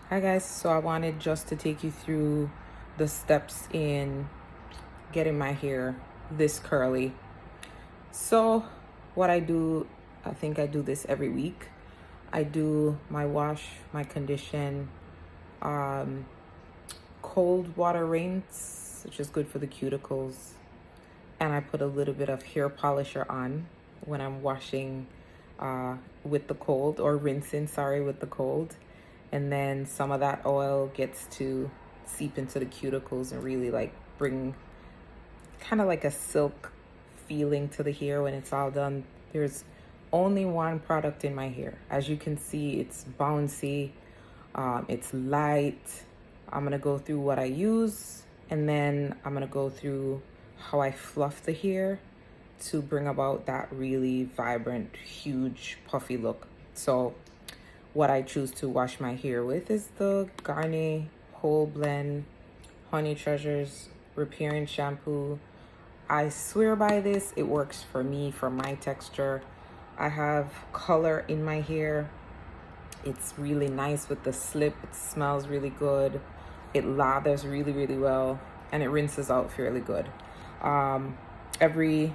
Hi guys, so I wanted just to take you through the steps in getting my hair this curly. So what I do, I think I do this every week. I do my wash, my condition, um, cold water rinse, which is good for the cuticles. And I put a little bit of hair polisher on when I'm washing with the cold, or rinsing, sorry, with the cold. And then some of that oil gets to seep into the cuticles and really like bring kind of like a silk feeling to the hair when it's all done. There's only one product in my hair. As you can see, it's bouncy, it's light. I'm gonna go through what I use, and then I'm gonna go through how I fluff the hair to bring about that really vibrant, huge, puffy look. So what I choose to wash my hair with is the Garnier Whole Blend Honey Treasures Repairing Shampoo. I swear by this, it works for me, for my texture. I have color in my hair. It's really nice with the slip. It smells really good. It lathers really, really well, and it rinses out fairly good. Every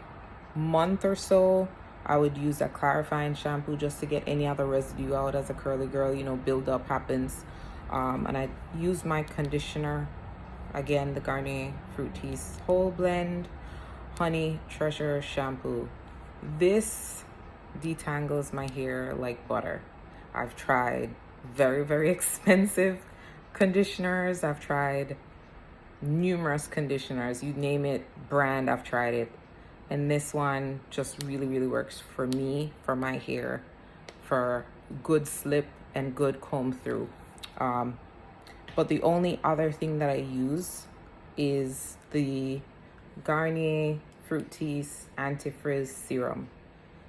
month or so, I would use a clarifying shampoo just to get any other residue out. As a curly girl, build up happens. And I use my conditioner, again, the Garnier Fructis Whole Blend Honey Treasure Shampoo. This detangles my hair like butter. I've tried very, very expensive conditioners. I've tried numerous conditioners. You name it, brand, I've tried it. And this one just really, really works for me, for my hair, for good slip and good comb through. But the only other thing that I use is the Garnier Fructis Anti-Frizz Serum.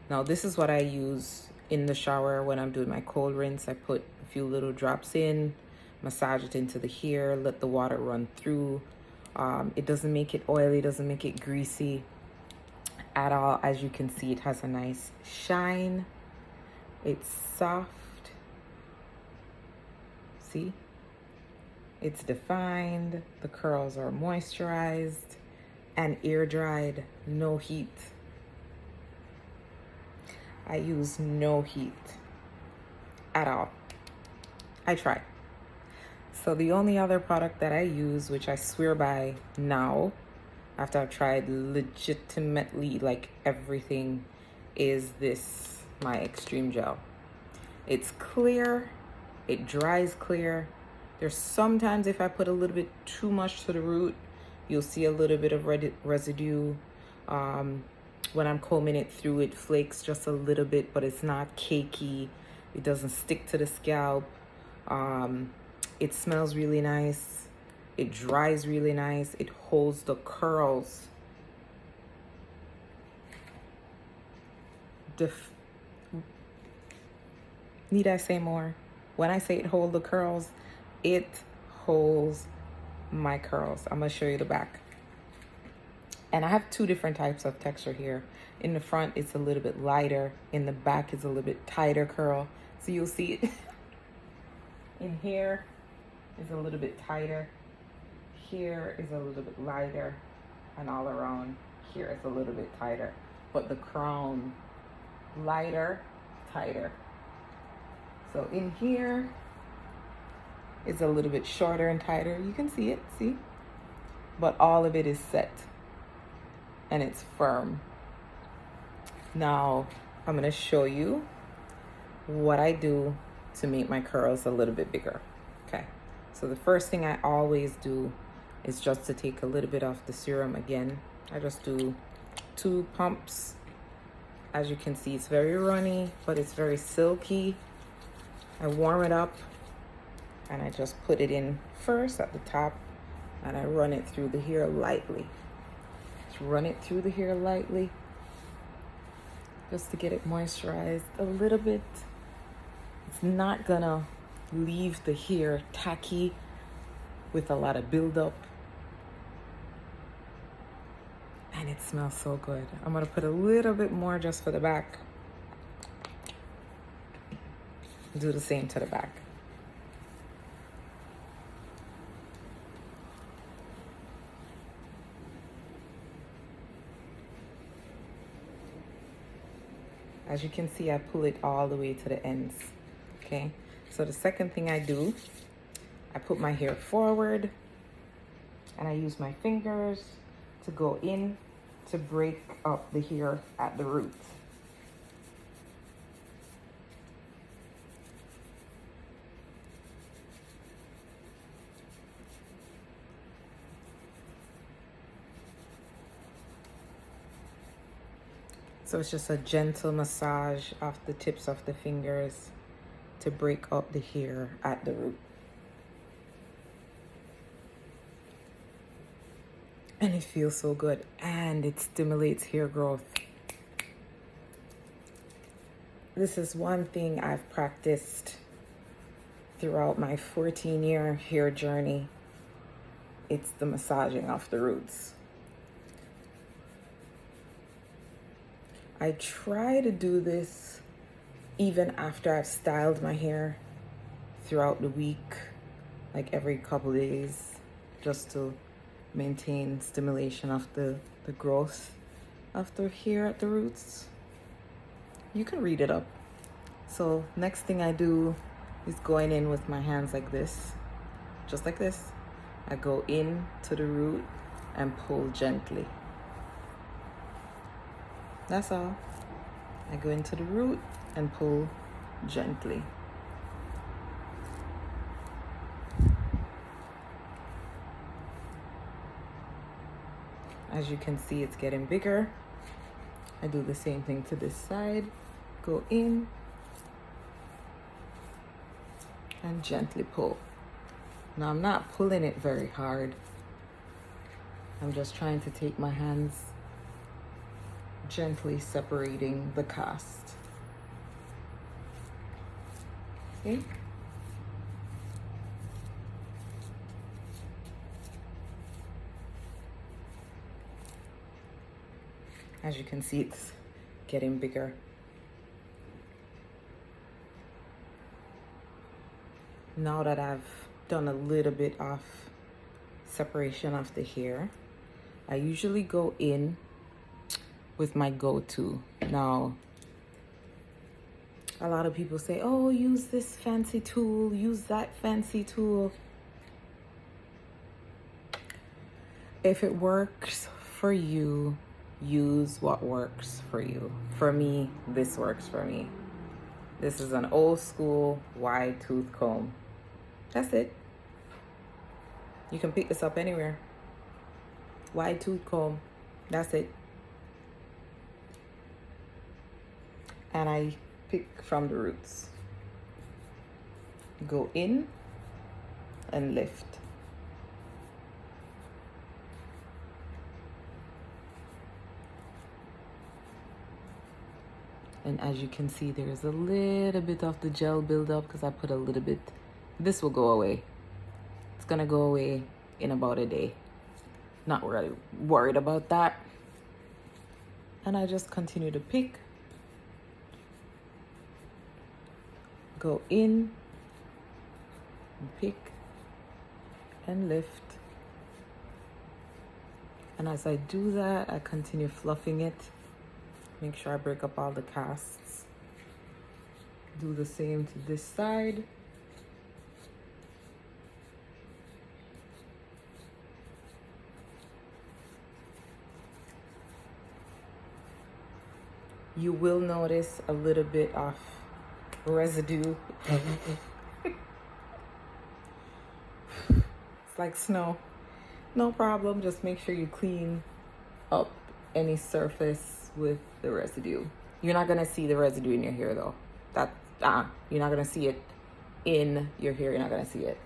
Now this is what I use in the shower when I'm doing my cold rinse. I put a few little drops in, massage it into the hair, let the water run through. It doesn't make it oily, doesn't make it greasy at all. As you can see, it has a nice shine. It's soft. See? It's defined. The curls are moisturized and air dried, no heat. I use no heat at all. I try. So the only other product that I use, which I swear by now, after I've tried legitimately like everything, is this, my Extreme Gel. It's clear, it dries clear. There's sometimes if I put a little bit too much to the root, you'll see a little bit of residue. When I'm combing it through, it flakes just a little bit, but it's not cakey. It doesn't stick to the scalp. It smells really nice. It dries really nice. It holds the curls. Need I say more? When I say it holds the curls, it holds my curls. I'm gonna show you the back. And I have two different types of texture here. In the front, it's a little bit lighter. In the back, it's a little bit tighter curl. So you'll see it in here is a little bit tighter. Here is a little bit lighter, and all around here is a little bit tighter. But the crown, lighter, tighter. So in here is a little bit shorter and tighter. You can see it, see? But all of it is set and it's firm. Now I'm gonna show you what I do to make my curls a little bit bigger. Okay, so the first thing I always do is just to take a little bit off the serum again. I just do 2 pumps. As you can see, it's very runny, but it's very silky. I warm it up and I just put it in first at the top, and I run it through the hair lightly. Just run it through the hair lightly just to get it moisturized a little bit. It's not gonna leave the hair tacky with a lot of buildup. And it smells so good. I'm gonna put a little bit more just for the back. Do the same to the back. As you can see, I pull it all the way to the ends. Okay, so the second thing I do, I put my hair forward and I use my fingers to go in to break up the hair at the roots. So it's just a gentle massage of the tips of the fingers to break up the hair at the root. And it feels so good, and it stimulates hair growth. This is one thing I've practiced throughout my 14-year hair journey. It's the massaging of the roots. I try to do this even after I've styled my hair throughout the week, like every couple days, just to maintain stimulation of the growth of the hair at the roots. You can read it up. So next thing I do is going in with my hands like this, just like this. I go in to the root and pull gently. That's all. I go into the root and pull gently. As you can see, it's getting bigger. I do the same thing to this side. Go in and gently pull. Now I'm not pulling it very hard. I'm just trying to take my hands, gently separating the cast. Okay? As you can see, it's getting bigger. Now that I've done a little bit of separation of the hair, I usually go in with my go-to. Now, a lot of people say, oh, use this fancy tool, use that fancy tool. If it works for you, use what works for you. For me, this works for me. This is an old school wide tooth comb. That's it. You can pick this up anywhere. Wide tooth comb. That's it. And I pick from the roots. Go in and lift. And as you can see, there's a little bit of the gel buildup because I put a little bit. This will go away. It's gonna go away in about a day. Not really worried about that. And I just continue to pick. Go in, and pick, and lift. And as I do that, I continue fluffing it. Make sure I break up all the casts. Do the same to this side. You will notice a little bit of residue. It's like snow. No problem, just make sure you clean up any surface with the residue. You're not gonna see the residue in your hair though. You're not gonna see it in your hair, you're not gonna see it.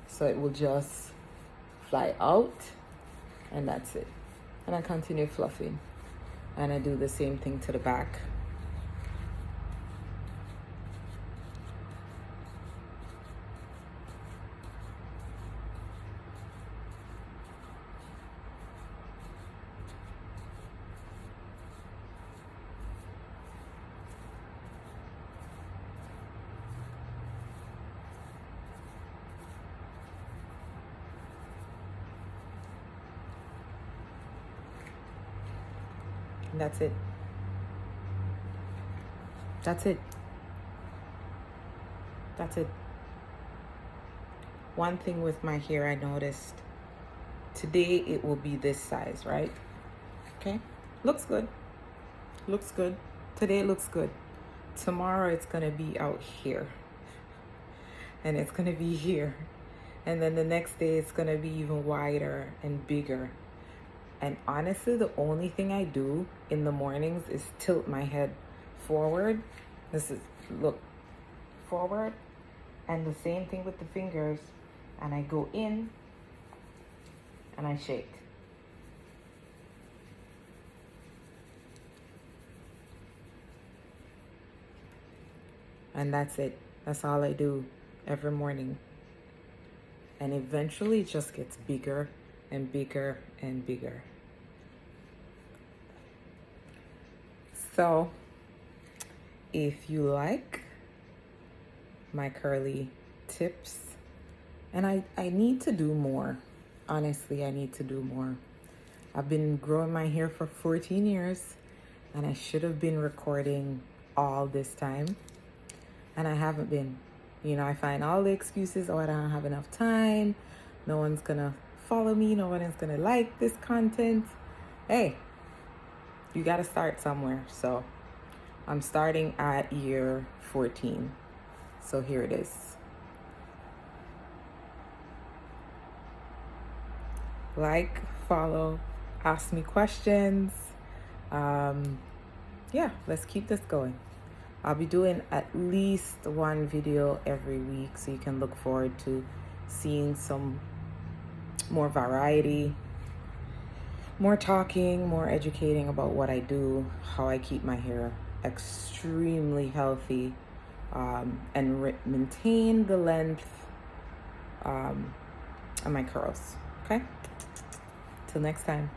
So it will just fly out and that's it. And I continue fluffing. And I do the same thing to the back. And that's it. That's it. That's it. One thing with my hair I noticed, today it will be this size, right? Okay, looks good. Looks good. Today it looks good. Tomorrow it's gonna be out here. And it's gonna be here. And then the next day it's gonna be even wider and bigger. And honestly, the only thing I do in the mornings is tilt my head forward. This is, look, forward. And the same thing with the fingers. And I go in and I shake. And that's it. That's all I do every morning. And eventually it just gets bigger and bigger and bigger. So if you like my curly tips, and I need to do more. Honestly, I need to do more. I've been growing my hair for 14 years and I should have been recording all this time. And I haven't been. You know, I find all the excuses, oh, I don't have enough time. No one's gonna follow me. No one is gonna like this content. Hey, you gotta start somewhere. So I'm starting at year 14. So here it is. Like, follow, ask me questions. Yeah, let's keep this going. I'll be doing at least one video every week, so you can look forward to seeing some more variety, more talking, more educating about what I do, how I keep my hair extremely healthy, and maintain the length and my curls. Okay? Till next time.